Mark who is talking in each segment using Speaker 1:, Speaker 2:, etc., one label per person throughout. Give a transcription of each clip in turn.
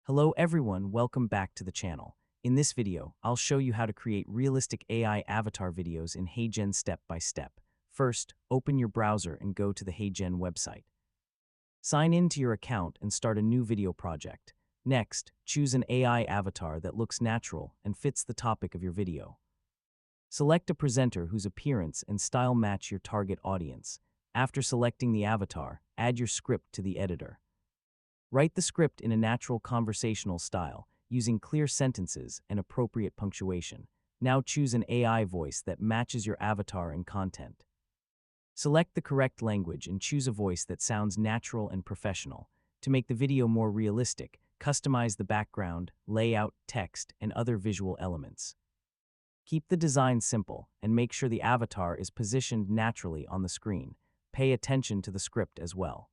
Speaker 1: Hello everyone, welcome back to the channel. In this video, I'll show you how to create realistic AI avatar videos in HeyGen step by step. First, open your browser and go to the HeyGen website. Sign in to your account and start a new video project. Next, choose an AI avatar that looks natural and fits the topic of your video. Select a presenter whose appearance and style match your target audience. After selecting the avatar, add your script to the editor. Write the script in a natural conversational style, using clear sentences and appropriate punctuation. Now choose an AI voice that matches your avatar and content. Select the correct language and choose a voice that sounds natural and professional. To make the video more realistic, customize the background, layout, text, and other visual elements. Keep the design simple and make sure the avatar is positioned naturally on the screen. Pay attention to the script as well.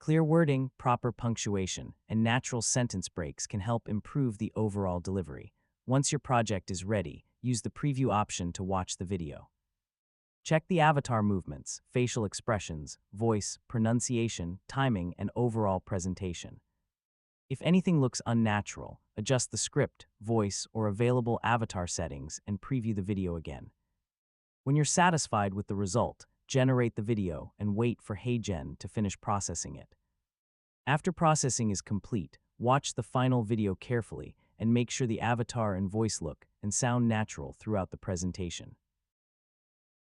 Speaker 1: Clear wording, proper punctuation, and natural sentence breaks can help improve the overall delivery. Once your project is ready, use the preview option to watch the video. Check the avatar movements, facial expressions, voice, pronunciation, timing, and overall presentation. If anything looks unnatural, adjust the script, voice, or available avatar settings and preview the video again. When you're satisfied with the result, generate the video and wait for HeyGen to finish processing it. After processing is complete, watch the final video carefully and make sure the avatar and voice look and sound natural throughout the presentation.